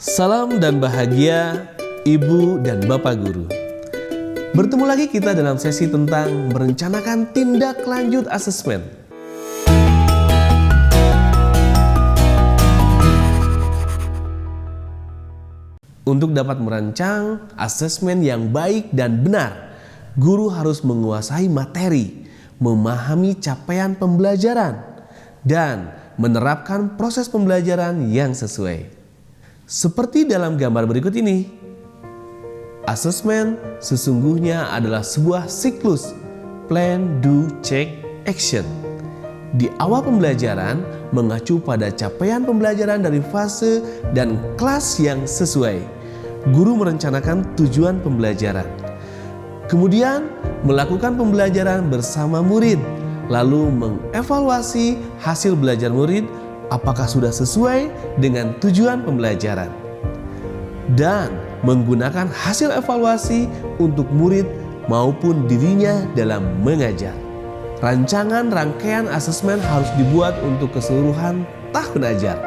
Salam dan bahagia Ibu dan Bapak Guru. Bertemu lagi kita dalam sesi tentang merencanakan tindak lanjut asesmen. Untuk dapat merancang asesmen yang baik dan benar, guru harus menguasai materi, memahami capaian pembelajaran, dan menerapkan proses pembelajaran yang sesuai. Seperti dalam gambar berikut ini, asesmen sesungguhnya adalah sebuah siklus plan, do, check, action. Di awal pembelajaran mengacu pada capaian pembelajaran dari fase dan kelas yang sesuai. Guru merencanakan tujuan pembelajaran. Kemudian melakukan pembelajaran bersama murid, lalu mengevaluasi hasil belajar murid apakah sudah sesuai dengan tujuan pembelajaran, dan menggunakan hasil evaluasi untuk murid maupun dirinya dalam mengajar. Rancangan rangkaian asesmen harus dibuat untuk keseluruhan tahun ajar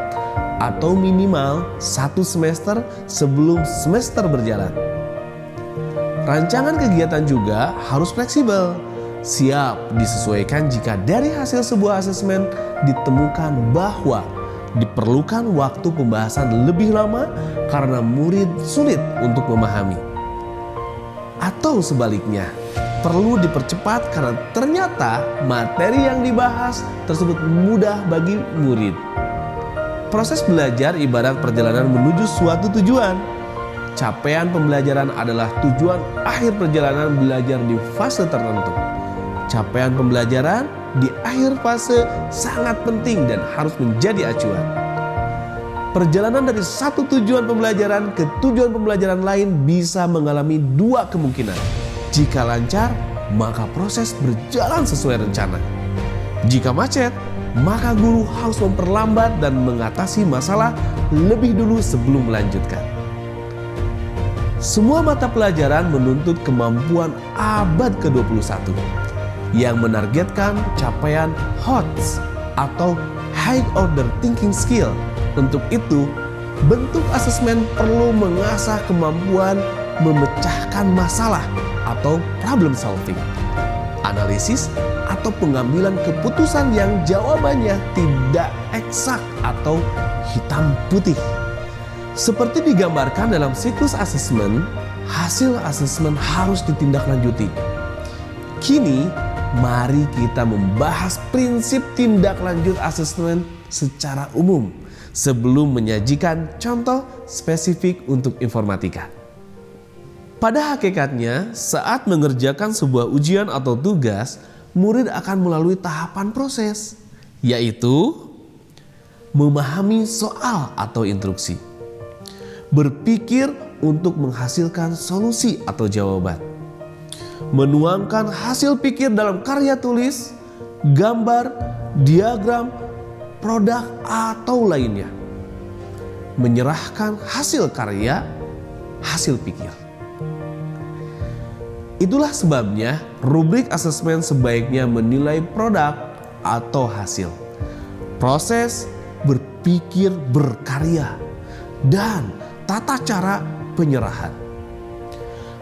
atau minimal 1 semester sebelum semester berjalan. Rancangan kegiatan juga harus fleksibel, siap disesuaikan jika dari hasil sebuah asesmen ditemukan bahwa diperlukan waktu pembahasan lebih lama karena murid sulit untuk memahami. Atau sebaliknya, perlu dipercepat karena ternyata materi yang dibahas tersebut mudah bagi murid. Proses belajar ibarat perjalanan menuju suatu tujuan. Capaian pembelajaran adalah tujuan akhir perjalanan belajar di fase tertentu. Capaian pembelajaran di akhir fase sangat penting dan harus menjadi acuan. Perjalanan dari satu tujuan pembelajaran ke tujuan pembelajaran lain bisa mengalami dua kemungkinan. Jika lancar, maka proses berjalan sesuai rencana. Jika macet, maka guru harus memperlambat dan mengatasi masalah lebih dulu sebelum melanjutkan. Semua mata pelajaran menuntut kemampuan abad ke-21 yang menargetkan capaian HOTS atau High Order Thinking Skill. Untuk itu, bentuk asesmen perlu mengasah kemampuan memecahkan masalah atau problem solving, analisis atau pengambilan keputusan yang jawabannya tidak eksak atau hitam putih. Seperti digambarkan dalam siklus asesmen, hasil asesmen harus ditindaklanjuti. Kini, mari kita membahas prinsip tindak lanjut asesmen secara umum sebelum menyajikan contoh spesifik untuk informatika. Pada hakikatnya, saat mengerjakan sebuah ujian atau tugas, murid akan melalui tahapan proses, yaitu memahami soal atau instruksi, berpikir untuk menghasilkan solusi atau jawaban, menuangkan hasil pikir dalam karya tulis, gambar, diagram, produk atau lainnya, menyerahkan hasil karya, hasil pikir. Itulah sebabnya rubrik asesmen sebaiknya menilai produk atau hasil, proses berpikir berkarya, dan tata cara penyerahan.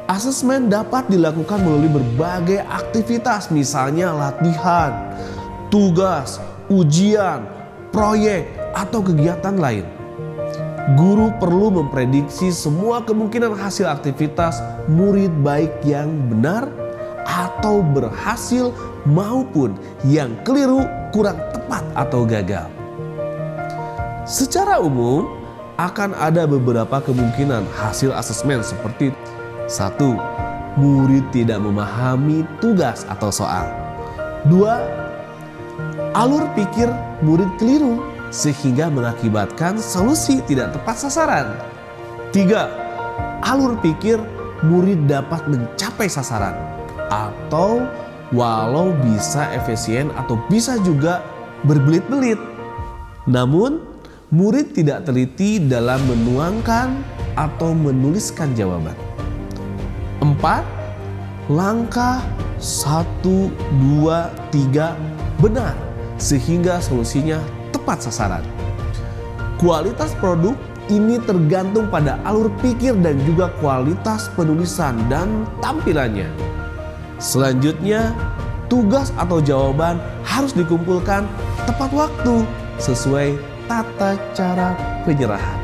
Asesmen dapat dilakukan melalui berbagai aktivitas, misalnya latihan, tugas, ujian, proyek, atau kegiatan lain. Guru perlu memprediksi semua kemungkinan hasil aktivitas murid baik yang benar atau berhasil maupun yang keliru, kurang tepat atau gagal. Secara umum, akan ada beberapa kemungkinan hasil asesmen seperti 1. Murid tidak memahami tugas atau soal. 2. Alur pikir murid keliru sehingga mengakibatkan solusi tidak tepat sasaran. 3. Alur pikir murid dapat mencapai sasaran atau walau bisa efisien atau bisa juga berbelit-belit. Namun, murid tidak teliti dalam menuangkan atau menuliskan jawaban. 4. Langkah 1, 2, 3 benar sehingga solusinya tepat sasaran. Kualitas produk ini tergantung pada alur pikir dan juga kualitas penulisan dan tampilannya. Selanjutnya, tugas atau jawaban harus dikumpulkan tepat waktu sesuai tata cara penyerahan.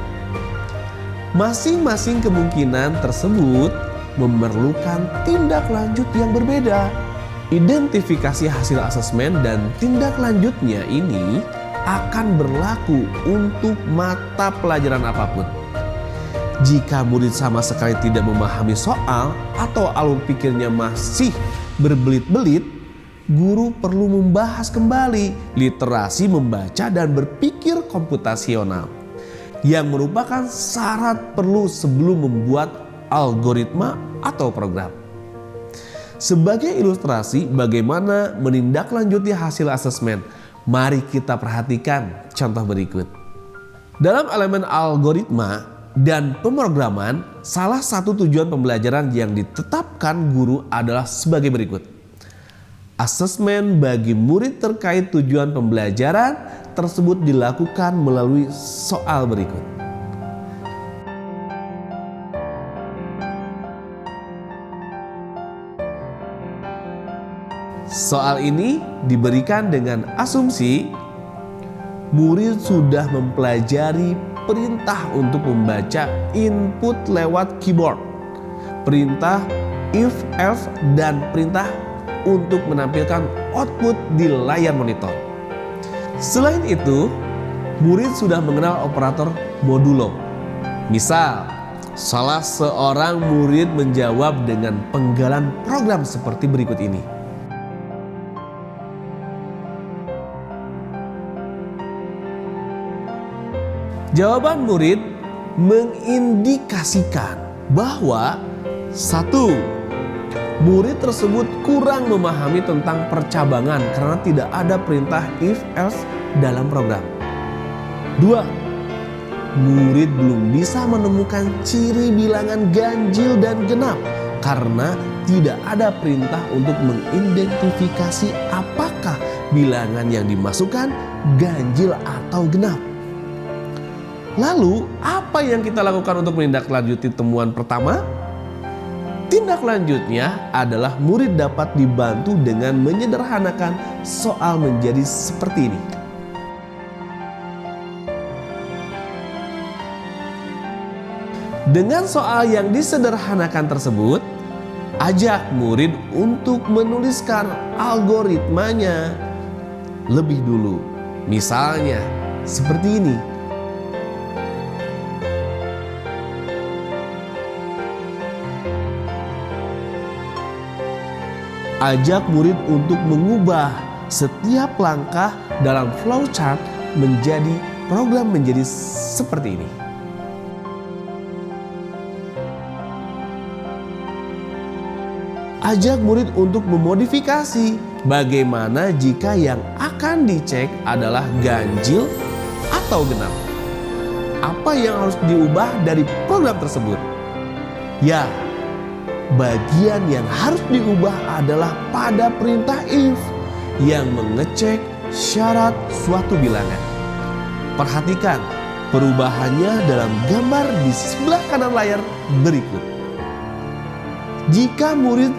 Masing-masing kemungkinan tersebut memerlukan tindak lanjut yang berbeda. Identifikasi hasil asesmen dan tindak lanjutnya ini akan berlaku untuk mata pelajaran apapun. Jika murid sama sekali tidak memahami soal atau alur pikirnya masih berbelit-belit, guru perlu membahas kembali literasi membaca dan berpikir komputasional yang merupakan syarat perlu sebelum membuat algoritma atau program. Sebagai ilustrasi bagaimana menindaklanjuti hasil asesmen, mari kita perhatikan contoh berikut. Dalam elemen algoritma dan pemrograman, salah satu tujuan pembelajaran yang ditetapkan guru adalah sebagai berikut. Asesmen bagi murid terkait tujuan pembelajaran tersebut dilakukan melalui soal berikut. Soal ini diberikan dengan asumsi murid sudah mempelajari perintah untuk membaca input lewat keyboard, perintah if, else, dan perintah untuk menampilkan output di layar monitor. Selain itu, murid sudah mengenal operator modulo. Misal, salah seorang murid menjawab dengan penggalan program seperti berikut ini. Jawaban murid mengindikasikan bahwa 1. Murid tersebut kurang memahami tentang percabangan karena tidak ada perintah if else dalam program. 2. Murid belum bisa menemukan ciri bilangan ganjil dan genap karena tidak ada perintah untuk mengidentifikasi apakah bilangan yang dimasukkan ganjil atau genap. Lalu, apa yang kita lakukan untuk menindaklanjuti temuan pertama? Tindak lanjutnya adalah murid dapat dibantu dengan menyederhanakan soal menjadi seperti ini. Dengan soal yang disederhanakan tersebut, ajak murid untuk menuliskan algoritmanya lebih dulu. Misalnya, seperti ini. Ajak murid untuk mengubah setiap langkah dalam flowchart menjadi program menjadi seperti ini. Ajak murid untuk memodifikasi bagaimana jika yang akan dicek adalah ganjil atau genap. Apa yang harus diubah dari program tersebut? Ya, bagian yang harus diubah adalah pada perintah if yang mengecek syarat suatu bilangan. Perhatikan perubahannya dalam gambar di sebelah kanan layar berikut. Jika murid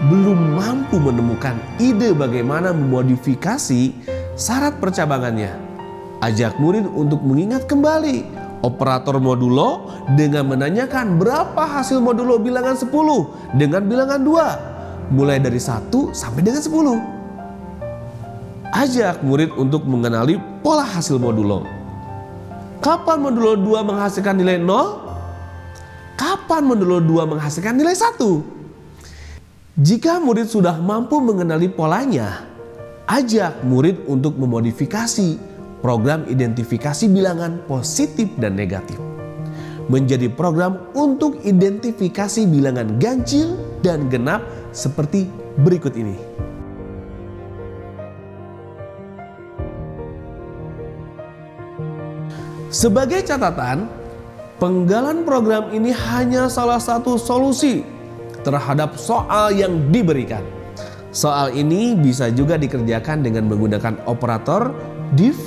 belum mampu menemukan ide bagaimana memodifikasi syarat percabangannya, ajak murid untuk mengingat kembali operator modulo dengan menanyakan berapa hasil modulo bilangan 10 dengan bilangan 2 mulai dari 1 sampai dengan 10. Ajak murid untuk mengenali pola hasil modulo. Kapan modulo 2 menghasilkan nilai 0? Kapan modulo 2 menghasilkan nilai 1? Jika murid sudah mampu mengenali polanya, ajak murid untuk memodifikasi program identifikasi bilangan positif dan negatif menjadi program untuk identifikasi bilangan ganjil dan genap seperti berikut ini. Sebagai catatan, penggalan program ini hanya salah satu solusi terhadap soal yang diberikan. Soal ini bisa juga dikerjakan dengan menggunakan operator div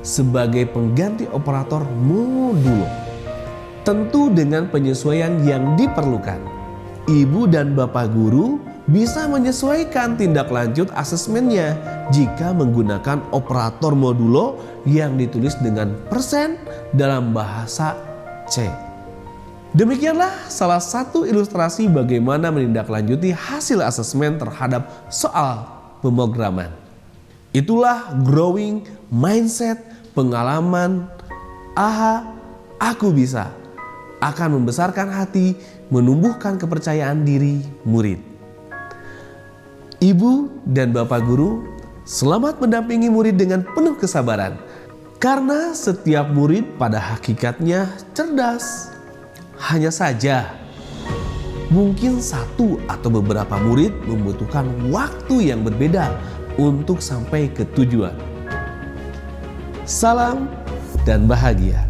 sebagai pengganti operator modulo. Tentu dengan penyesuaian yang diperlukan. Ibu dan bapak guru bisa menyesuaikan tindak lanjut asesmennya jika menggunakan operator modulo yang ditulis dengan persen dalam bahasa C. Demikianlah salah satu ilustrasi bagaimana menindaklanjuti hasil asesmen terhadap soal pemrograman. Itulah growing mindset, pengalaman, aha, aku bisa, akan membesarkan hati, menumbuhkan kepercayaan diri murid. Ibu dan bapak guru, selamat mendampingi murid dengan penuh kesabaran. Karena setiap murid pada hakikatnya cerdas. Hanya saja, mungkin satu atau beberapa murid membutuhkan waktu yang berbeda untuk sampai ke tujuan. Salam dan bahagia.